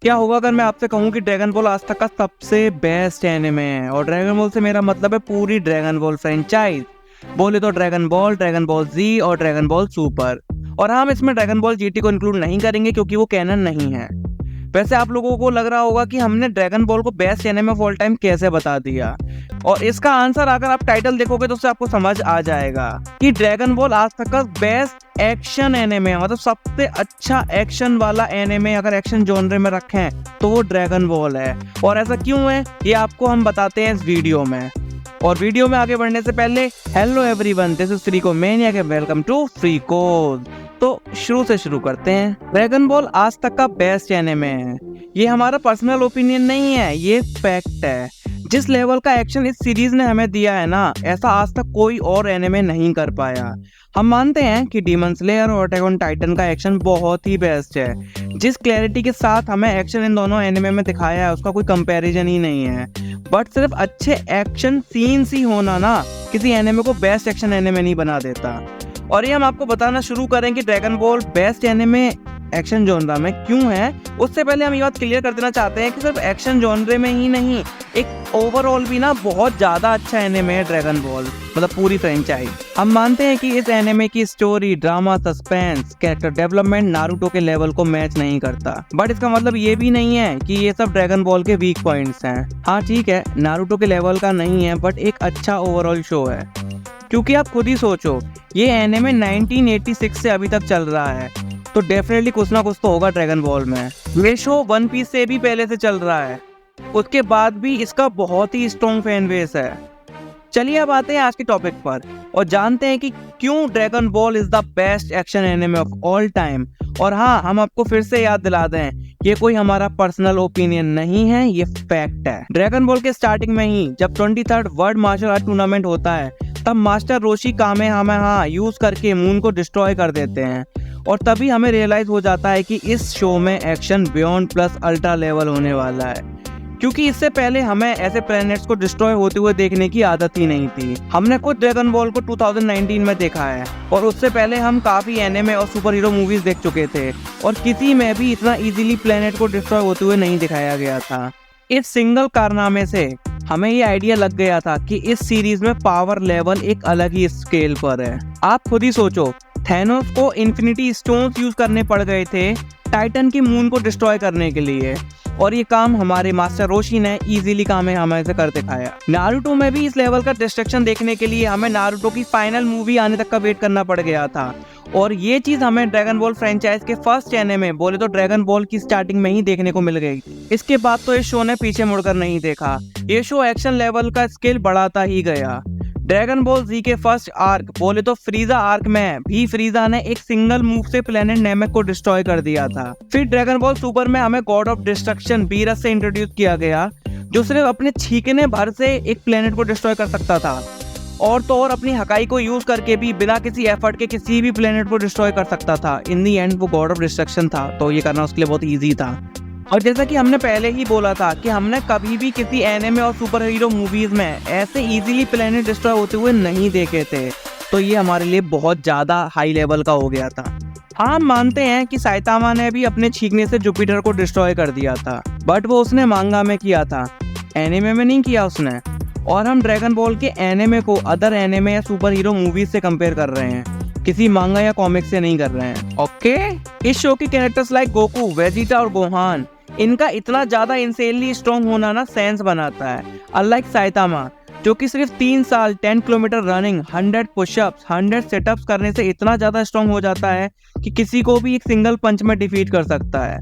क्या होगा अगर मैं आपसे कहूँ कि ड्रैगन बॉल आज तक का सबसे बेस्ट एनिमे है। और ड्रैगन बॉल से मेरा मतलब है पूरी ड्रैगन बॉल फ्रेंचाइज। बोले तो ड्रैगन बॉल जी और ड्रैगन बॉल सुपर। और हम इसमें ड्रैगन बॉल जीटी को इंक्लूड नहीं करेंगे क्योंकि वो कैनन नहीं है। वैसे आप लोगों को लग रहा होगा कि हमने ड्रैगन बॉल को best anime of all time कैसे बता दिया, और इसका आंसर अगर आप टाइटल देखोगे तो उससे आपको समझ आ जाएगा कि ड्रैगन बॉल आज तक का बेस्ट एक्शन एनिमे है। मतलब सबसे अच्छा एक्शन वाला एनिमे अगर एक्शन जॉनरे में रखें तो वो ड्रैगन बॉल है। और ऐसा क्यों है ये आपको हम बताते हैं इस वीडियो में। और वीडियो में आगे बढ़ने से पहले hello everyone, this is Freeco mania के वेलकम टू फ्रीको। तो शुरू से शुरू करते हैं। ड्रैगन बॉल आज तक का बेस्ट एनिमे है। ये हमारा पर्सनल ओपिनियन नहीं है, ये फैक्ट है। जिस लेवल का एक्शन इस सीरीज ने हमें दिया है ना, ऐसा आज तक कोई और एनिमे नहीं कर पाया। हम मानते हैं कि डीमन स्लेयर और अटैक ऑन टाइटन का एक्शन बहुत ही बेस्ट है। जिस क्लैरिटी के साथ हमें एक्शन इन दोनों एनिमे में दिखाया है उसका कोई कंपैरिजन ही नहीं है। बट सिर्फ अच्छे एक्शन सीन्स ही होना ना किसी एनिमे को बेस्ट एक्शन एनिमे नहीं बना देता। और ये हम आपको बताना शुरू करें कि dragon ball best anime action genre में क्यों है, उससे पहले हम ये बात क्लियर कर देना चाहते हैं कि सिर्फ एक्शन जॉनरे में ही नहीं, एक ओवरऑल भी ना बहुत ज्यादा अच्छा एनिमे है ड्रैगन बॉल, मतलब पूरी फ्रेंचाइज। हम मानते हैं कि इस एनिमे की story, drama, suspense, character development Naruto के लेवल को मैच नहीं करता। बट इसका मतलब ये भी नहीं है कि ये सब ड्रैगन बॉल के वीक पॉइंट्स हैं। हाँ ठीक है, नारुतो के लेवल का नहीं है बट एक अच्छा ओवरऑल शो है। क्योंकि आप खुद ही सोचो, ये एनिमे 1986 से अभी तक चल रहा है, तो डेफिनेटली कुछ ना कुछ तो होगा ड्रैगन बॉल में। ये शो वन पीस से भी पहले से चल रहा है, उसके बाद भी इसका बहुत ही स्ट्रॉन्ग फैन बेस है। चलिए अब आते हैं आज के टॉपिक पर और जानते हैं कि क्यों dragon ball is the best action anime of all time. और हाँ, हम आपको फिर से याद दिला दें, ये कोई हमारा पर्सनल ओपिनियन नहीं है, ये फैक्ट है। ड्रैगन बॉल के स्टार्टिंग में ही जब 23rd world martial art tournament होता है, तब मास्टर रोशी कामेहामेहा यूज करके मून को डिस्ट्रॉय कर देते हैं। और तभी हमें रियलाइज हो जाता है कि इस शो में action beyond plus ultra level होने वाला है। क्योंकि इससे पहले हमें ऐसे प्लैनेट्स को डिस्ट्रॉय होते हुए देखने की आदत ही नहीं थी। हमने खुद ड्रैगन बॉल को 2019 में देखा है, और उससे पहले हम काफी एनिमे और सुपर हीरो मूवीज देख चुके थे, और किसी में भी इतना इजीली प्लैनेट को डिस्ट्रॉय होते हुए नहीं दिखाया गया था। इस सिंगल कारनामे से हमें ये आइडिया लग गया था कि इस सीरीज में पावर लेवल एक अलग ही स्केल पर है। आप खुद ही सोचो, थैनोस को इन्फिनिटी स्टोन्स यूज करने पड़ गए थे टाइटन की मून को डिस्ट्रॉय करने के लिए, और ये काम हमारे मास्टर रोशी ने इजीली हमें से कर दिखाया। नारुतो में भी इस लेवल का डिस्ट्रक्शन देखने के लिए हमें नारुतो की फाइनल मूवी आने तक का वेट करना पड़ गया था, और ये चीज हमें ड्रैगन बॉल फ्रेंचाइज के फर्स्ट एनिमे बोले तो ड्रैगन बॉल की स्टार्टिंग में ही देखने को मिल गई। इसके बाद तो इस शो ने पीछे मुड़कर नहीं देखा। ये शो एक्शन लेवल का स्केल बढ़ाता ही गया। ड्रैगन बॉल जी के फर्स्ट आर्क बोले तो फ्रीजा आर्क में भी फ्रीजा ने एक सिंगल मूव से प्लेनेट नेमेक को डिस्ट्रॉय कर दिया था। फिर ड्रैगन बॉल सुपर में हमें गॉड ऑफ डिस्ट्रक्शन बीरस से इंट्रोड्यूस किया गया, जो सिर्फ अपने छींकने भर से एक प्लेनेट को डिस्ट्रॉय कर सकता था, और तो और अपनी हकाई को यूज करके भी बिना किसी एफर्ट के किसी भी प्लेनेट को डिस्ट्रॉय कर सकता था। इन दी एंड वो गॉड ऑफ डिस्ट्रक्शन था, तो ये करना उसके लिए बहुत ईजी था। और जैसा कि हमने पहले ही बोला था कि हमने कभी भी किसी एनिमे और सुपर हीरो मूवीज में ऐसे इजीली प्लेनेट डिस्ट्रॉय होते हुए नहीं देखे थे, तो ये हमारे लिए बहुत ज्यादा हाई लेवल का हो गया था। हाँ, हम मानते हैं कि साइतामा ने भी अपने छींकने से जुपिटर को डिस्ट्रॉय कर दिया था, बट वो उसने मांगा में किया था, एनिमे में नहीं किया उसने। और हम ड्रैगन बॉल के एनिमे को अदर एनिमे या सुपर हीरो मूवीज से कंपेयर कर रहे हैं, किसी मांगा या कॉमिक से नहीं कर रहे हैं। ओके, इस शो के कैरेक्टर्स लाइक गोकू, वेजिटा और गोहान, इनका इतना ज्यादा इंसेनली स्ट्रॉन्ग होना ना सेंस बनाता है। अनलाइक साइतामा, जो कि सिर्फ 3 साल 10 किलोमीटर रनिंग, 100 पुशअप्स, 100 सेटअप्स करने से इतना ज्यादा स्ट्रॉन्ग हो जाता है कि किसी को भी एक सिंगल पंच में डिफीट कर सकता है।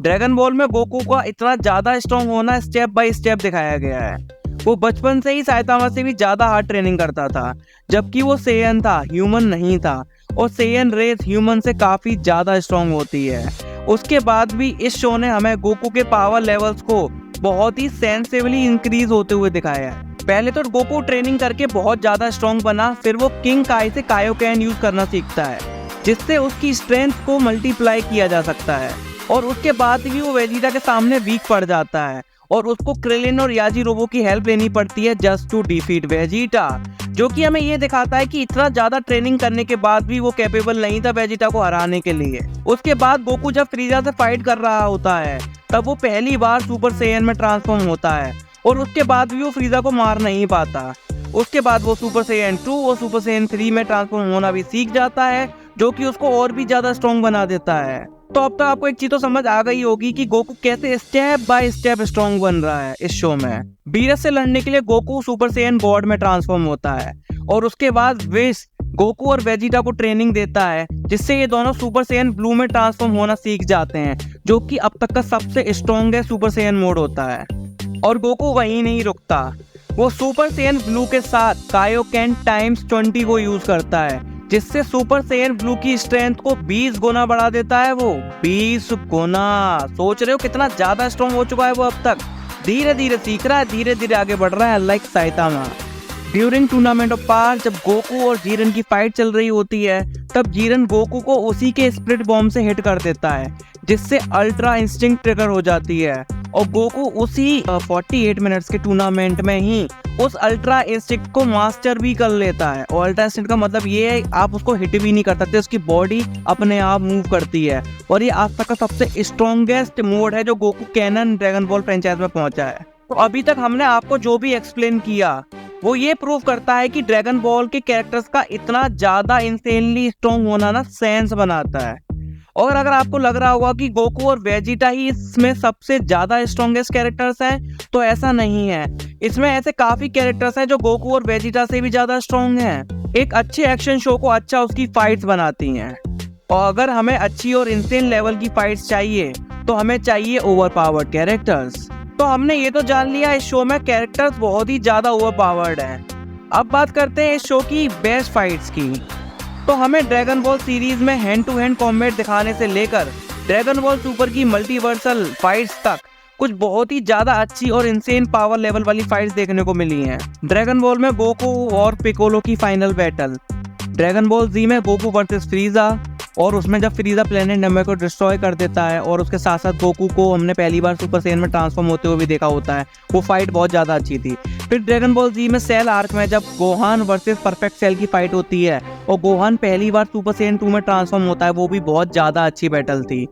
ड्रैगन बॉल में गोकू का इतना ज्यादा स्ट्रॉन्ग होना स्टेप बाय स्टेप दिखाया गया है। वो बचपन से ही साइतामा से भी ज्यादा हार्ड ट्रेनिंग करता था, जबकि वो सेयन था, ह्यूमन नहीं था, और सेयन रेस ह्यूमन से काफी ज्यादा स्ट्रॉन्ग होती है। उसके बाद भी इस शो ने हमें गोकू के पावर लेवल्स को बहुत ही सेंसिबली इंक्रीज होते हुए दिखाया है। पहले तो गोकू ट्रेनिंग करके बहुत ज्यादा स्ट्रॉन्ग बना, फिर वो किंग काई से कायोकैन यूज करना सीखता है, जिससे उसकी स्ट्रेंथ को मल्टीप्लाई किया जा सकता है। और उसके बाद भी वो वेजिटा के सामने वीक पड़ जाता है, और उसको क्रिलिन और याजीरोबो की हेल्प लेनी पड़ती है जस्ट टू डिफीट वेजिटा, जो कि हमें ये दिखाता है कि इतना ज्यादा ट्रेनिंग करने के बाद भी वो कैपेबल नहीं था वेजिटा को हराने के लिए। उसके बाद गोकू जब फ्रीजा से फाइट कर रहा होता है, तब वो पहली बार सुपर सैयन में ट्रांसफॉर्म होता है और उसके बाद भी वो फ्रीजा को मार नहीं पाता। उसके बाद वो सुपर सैयन 2 और सुपर सैयन 3 में ट्रांसफॉर्म होना भी सीख जाता है, जो कि उसको और भी ज्यादा स्ट्रॉन्ग बना देता है। तो अब तो आपको एक चीज तो समझ आ गई होगी कि गोकू कैसे स्टेप बाय स्टेप स्ट्रॉन्ग बन रहा है इस शो में। बीरस से लड़ने के लिए गोकू सुपर सैयन गॉड में ट्रांसफॉर्म होता है और उसके बाद विश गोकू और वेजिटा को ट्रेनिंग देता है, जिससे ये दोनों सुपर सैयन ब्लू में ट्रांसफॉर्म होना सीख जाते हैं, जो कि अब तक का सबसे स्ट्रॉन्गेस्ट सुपर सैयन मोड होता है। और गोकू वहीं नहीं रुकता, वो सुपर सैयन ब्लू के साथ कायोकेन टाइम्स 20 को यूज करता है, जिससे सुपर सैयन ब्लू की स्ट्रेंथ को 20 गुना बढ़ा देता है। वो 20 गुना, सोच रहे हो कितना ज्यादा स्ट्रॉन्ग हो चुका है वो अब तक। धीरे धीरे सीख रहा है, धीरे धीरे आगे बढ़ रहा है like Saitama. During tournament of power जब गोकू और जीरन की फाइट चल रही होती है, तब जीरन गोकू को उसी के स्प्लिट बॉम्ब से हिट कर देता है, जिससे अल्ट्रा इंस्टिंक्ट ट्रिगर हो जाती है और गोकू उसी 48 मिनट्स के टूर्नामेंट में ही उस अल्ट्रा इंस्टिंक्ट को मास्टर भी कर लेता है। और अल्ट्रा इंस्टिंक्ट का मतलब ये है आप उसको हिट भी नहीं कर सकते, उसकी बॉडी अपने आप मूव करती है। और ये आज तक का सबसे स्ट्रॉन्गेस्ट मोड है जो Goku canon Dragon Ball franchise में पहुंचा है। तो अभी तक हमने आपको जो भी एक्सप्लेन किया वो ये प्रूव करता है कि ड्रैगन बॉल के कैरेक्टर्स का इतना ज्यादा इंसेनली स्ट्रॉन्ग होना ना सेंस बनाता है। और अगर आपको लग रहा होगा कि गोकू और वेजिटा ही इसमें सबसे ज्यादा स्ट्रॉन्गेस्ट कैरेक्टर्स हैं, तो ऐसा नहीं है। इसमें ऐसे काफी कैरेक्टर्स हैं जो गोकू और वेजिटा से भी ज्यादा स्ट्रॉन्ग हैं। एक अच्छे एक्शन शो को अच्छा उसकी फाइट्स बनाती हैं। और अगर हमें अच्छी और इंसेन लेवल की फाइट्स चाहिए तो हमें चाहिए ओवर पावर्ड कैरेक्टर्स। तो हमने ये तो जान लिया इस शो में कैरेक्टर्स बहुत ही ज्यादा ओवर पावर्ड हैं। अब बात करते हैं इस शो की बेस्ट फाइट्स की। तो हमें ड्रैगन बॉल सीरीज में हैंड टू हैंड कॉम्बैट दिखाने से लेकर ड्रैगन बॉल सुपर की मल्टीवर्सल फाइट्स तक कुछ बहुत ही ज्यादा अच्छी और इंसेन पावर लेवल वाली फाइट्स देखने को मिली हैं। ड्रैगन बॉल में गोकू और पिकोलो की फाइनल बैटल, ड्रैगन बॉल जी में गोकू वर्सेस फ्रीजा, और उसमें जब फ्रीजा प्लेनेट नंबर को डिस्ट्रॉय कर देता है और उसके साथ साथ गोकू को हमने पहली बार सुपर सैयन में ट्रांसफॉर्म होते हुए भी देखा होता है, वो फाइट बहुत ज़्यादा अच्छी थी। फिर ड्रैगन बॉल जी में सेल आर्क में जब गोहान वर्सेस परफेक्ट सेल की फाइट होती है और गोहान पहली बार सुपर सैयन 2 में ट्रांसफॉर्म होता है, वो भी बहुत ज़्यादा अच्छी बैटल थी।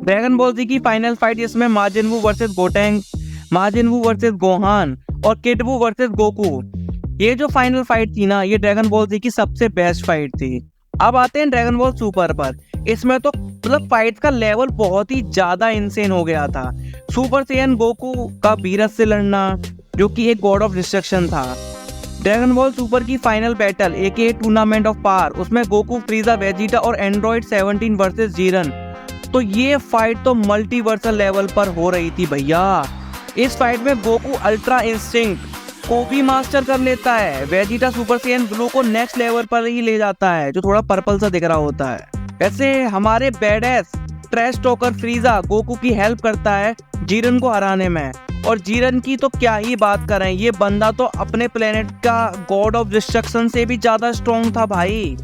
ड्रैगन बॉल जी की फाइनल फाइट जिसमें माजिन वू वर्सेस गोटेंग, माजिन वू वर्सेस गोहान और किड वू वर्सेस गोकू, ये जो फाइनल फाइट थी ना, ये ड्रैगन बॉल जी की सबसे बेस्ट फाइट थी। अब आते हैं ड्रैगन बॉल सुपर पर। इसमें तो मतलब फाइट का लेवल बहुत ही ज्यादा इंसेन हो गया था। सुपर सैयन गोकू का बीरस से लड़ना, जो कि एक गॉड ऑफ डिस्ट्रक्शन था। ड्रैगन बॉल सुपर की final battle aka tournament of power, उसमें गोकू, फ्रीजा, वेजिटा और एंड्रॉइड 17 वर्सेस जीरन। तो ये फाइट तो मल्टीवर्सल लेवल पर हो रही थी भैया। इस फाइट में गोकू अल्ट्रा इंस्टिंक्ट को भी मास्टर कर लेता है। वेजिटा सुपर सैयन ब्लू को नेक्स्ट लेवल पर ही ले जाता है, जो थोड़ा पर्पल सा दिख रहा होता है। वैसे हमारे बेडेस ट्रैश टॉकर फ्रीजा गोकू की हेल्प करता है जीरन को हराने में, और जीरन की तो क्या ही बात करें, ये बंदा तो अपने प्लेनेट का गॉड ऑफ डिस्ट्रक्शन से भी ज्यादा स्ट्रॉन्ग था भाई।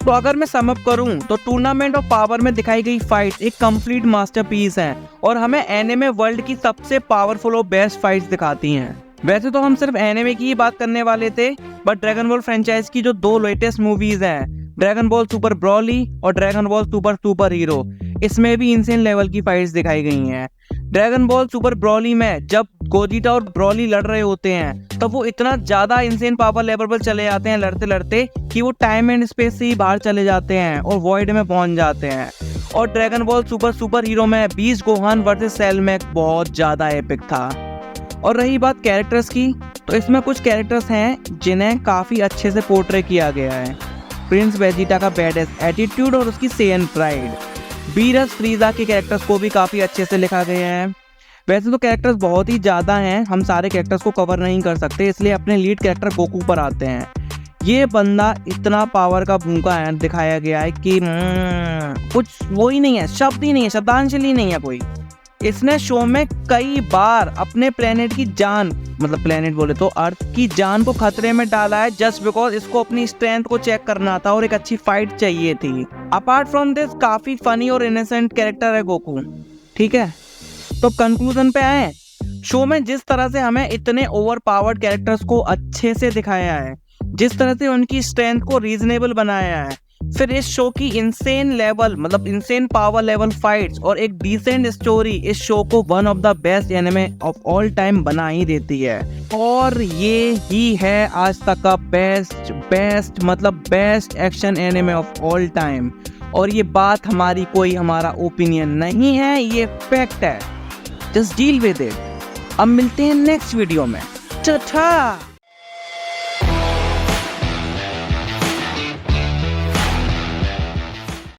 तो अगर मैं सम अप करूं तो टूर्नामेंट ऑफ पावर में दिखाई गई फाइट एक कंप्लीट मास्टरपीस है और हमें एनिमे वर्ल्ड की सबसे पावरफुल और बेस्ट फाइट्स दिखाती हैं। वैसे तो हम सिर्फ एनिमे की ही बात करने वाले थे, बट ड्रैगन बॉल फ्रेंचाइज की जो 2 लेटेस्ट मूवीज हैं, ड्रैगन बॉल सुपर ब्रॉली और dragon ball super super hero, इसमें भी इंसेन लेवल की फाइट्स दिखाई गई हैं। ड्रैगन बॉल सुपर ब्रॉली में जब गोजिटा और ब्रॉली लड़ रहे होते हैं, तब वो इतना ज्यादा इंसेन पावर लेवल पर चले जाते हैं लड़ते लड़ते कि वो टाइम एंड स्पेस से ही बाहर चले जाते हैं और वॉइड में पहुंच जाते हैं। और dragon ball super super hero में बीस गोहान वर्सेस सेलमैक बहुत ज्यादा एपिक था। और रही बात कैरेक्टर्स की, तो इसमें कुछ कैरेक्टर्स हैं जिन्हें काफ़ी अच्छे से पोर्ट्रे किया गया है। प्रिंस वेजिटा का बैडेस एटीट्यूड और उसकी सैयन प्राइड, बीरस फ्रीजा के कैरेक्टर्स को भी काफ़ी अच्छे से लिखा गया है। वैसे तो कैरेक्टर्स बहुत ही ज़्यादा हैं, हम सारे कैरेक्टर्स को कवर नहीं कर सकते, इसलिए अपने लीड कैरेक्टर गोकू पर आते हैं। ये बंदा इतना पावर का भूखा है, दिखाया गया है कि कुछ वो ही नहीं है, शब्द ही नहीं है, शब्दांजलि नहीं है कोई। इसने शो में कई बार अपने प्लेनेट की जान, मतलब प्लेनेट बोले तो अर्थ की जान को खतरे में डाला है, जस्ट बिकॉज इसको अपनी स्ट्रेंथ को चेक करना था और एक अच्छी फाइट चाहिए थी। अपार्ट फ्रॉम दिस काफी फनी और इनोसेंट कैरेक्टर है गोकू, ठीक है। तो कंक्लूजन पे आए, शो में जिस तरह से हमें इतने ओवर पावर्ड कैरेक्टर्स को अच्छे से दिखाया है, जिस तरह से उनकी स्ट्रेंथ को रीजनेबल बनाया है, फिर इस शो की इंसेन लेवल मतलब इंसेन पावर लेवल फाइट्स और एक डिसेंट स्टोरी इस शो को one of the best anime of all time बना ही देती है। और ये ही है आज तक का best action anime of all time. और ये बात हमारी कोई हमारा ओपिनियन नहीं है, ये फैक्ट है। Just deal with it. अब मिलते हैं नेक्स्ट वीडियो में। टाटा।